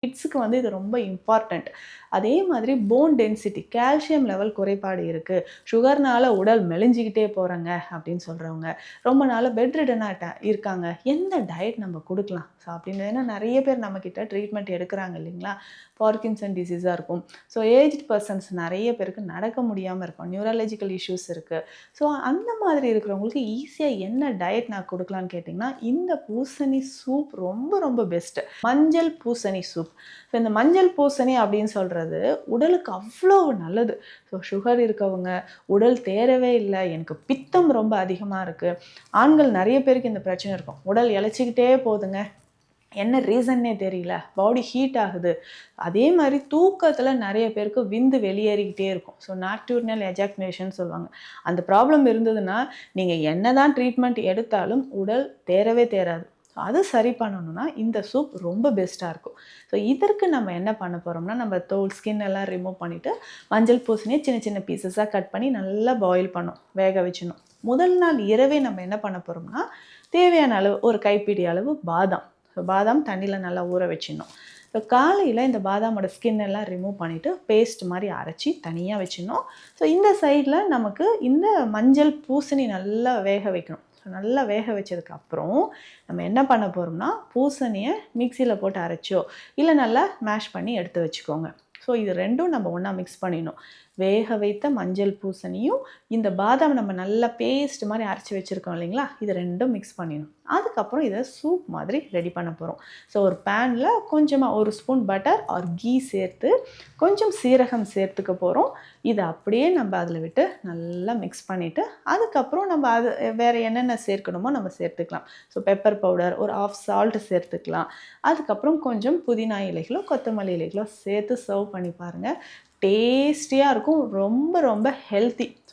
கிட்ஸுக்கு வந்து இது ரொம்ப இம்பார்ட்டண்ட். அதே மாதிரி போன் டென்சிட்டி, கால்சியம் லெவல் குறைபாடு இருக்கு. சுகர்னால உடல் மெலிஞ்சுகிட்டே போறேங்க அப்படின்னு சொல்றவங்க, ரொம்ப நாளா பெட் ரிடனா இருக்காங்க. எந்த டயட் நம்ம குடுக்கலாம்? ஸோ அப்படின்னு ஏன்னா நெறைய பேர் நம்மகிட்ட ட்ரீட்மெண்ட் எடுக்குறாங்க இல்லைங்களா? பார்க்கின்சன் டிசீஸா இருக்கும். ஸோ ஏஜ்ட் பெர்சன்ஸ் நெறைய பேருக்கு நடக்க முடியாம இருக்கும். நியூரலாஜிக்கல் இஷ்யூஸ் இருக்கு. ஸோ அந்த மாதிரி இருக்கிறவங்களுக்கு ஈஸியா என்ன டயட் நான் குடுக்கலான்னு கேட்டிங்கன்னா, இந்த பூசணி சூப் ரொம்ப ரொம்ப பெஸ்ட்டு. மஞ்சள் பூசணி சூப். ஸோ இந்த மஞ்சள் பூசணி அப்படின்னு சொல்றது உடலுக்கு அவ்வளோ நல்லது. ஸோ சுகர் இருக்கவங்க, உடல் தேறவே இல்ல, எனக்கு பித்தம் ரொம்ப அதிகமா இருக்கு. ஆண்கள் நெறைய பேருக்கு இந்த பிரச்சனை இருக்கும். உடல் இளைச்சிக்கிட்டே போகுதுங்க. என்ன ரீசன்னே தெரியல. பாடி ஹீட் ஆகுது. அதே மாரி தூக்கத்தில நெறைய பேருக்கு விந்து வெளியேறிக்கிட்டே இருக்கும். ஸோ நாக்டர்னல் எஜாக்குலேஷன் சொல்லுவாங்க. அந்த ப்ராப்ளம் இருந்ததுன்னா, நீங்க என்னதான் ட்ரீட்மெண்ட் எடுத்தாலும் உடல் தேறவே தேறாது. அது சரி பண்ணணும்னா, இந்த சூப் ரொம்ப பெஸ்ட்டா இருக்கும். ஸோ இதற்கு நம்ம என்ன பண்ண போறோம்னா, நம்ம தோல், ஸ்கின் எல்லாம் ரிமூவ் பண்ணிட்டு, மஞ்சள் பூசணிய சின்ன சின்ன பீசஸா கட் பண்ணி நல்லா பாயில் பண்ணணும். வேக வச்சுடணும். முதல் நாள் இரவே நம்ம என்ன பண்ண போறோம்னா, தேவையான அளவு ஒரு கைப்பிடி அளவு பாதாம். ஸோ பாதாம் தண்ணியில நல்லா ஊற வச்சிடணும். ஸோ காலையில் இந்த பாதாமோட ஸ்கின் எல்லாம் ரிமூவ் பண்ணிவிட்டு பேஸ்ட் மாதிரி அரைச்சி தனியாக வச்சிடணும். ஸோ இந்த சைடில் நமக்கு இந்த மஞ்சள் பூசணி நல்லா வேக வைக்கணும். ஸோ நல்லா வேக வச்சதுக்கப்புறம் நம்ம என்ன பண்ண போகிறோம்னா, பூசணியை மிக்சியில் போட்டு அரைச்சோ இல்லை நல்லா மேஷ் பண்ணி எடுத்து வச்சுக்கோங்க. ஸோ இது ரெண்டும் நம்ம ஒன்றா மிக்ஸ் பண்ணிடணும். வேக வைத்த மஞ்சள் பூசணியும் இந்த பாதாம் நம்ம நல்லா பேஸ்ட் மாதிரி அரைச்சி வச்சுருக்கோம் இல்லைங்களா, இது ரெண்டும் மிக்ஸ் பண்ணிடணும். அதுக்கப்புறம் இதை சூப் மாதிரி ரெடி பண்ண போகிறோம். ஸோ ஒரு பேனில் கொஞ்சமாக ஒரு ஸ்பூன் பட்டர் ஆர் கீ சேர்த்து கொஞ்சம் சீரகம் சேர்த்துக்க போகிறோம். இதை அப்படியே நம்ம அதில் விட்டு நல்லா மிக்ஸ் பண்ணிவிட்டு அதுக்கப்புறம் நம்ம அது வேறு என்னென்ன சேர்க்கணுமோ நம்ம சேர்த்துக்கலாம். ஸோ பெப்பர் பவுடர் ஒரு ஆஃப் சால்ட் சேர்த்துக்கலாம். அதுக்கப்புறம் கொஞ்சம் புதினா இலைகளோ கொத்தமல்லி இலைகளோ சேர்த்து சர்வ் பண்ணி பாருங்கள். டேஸ்டியாக இருக்கும். ரொம்ப ரொம்ப ஹெல்த்தி.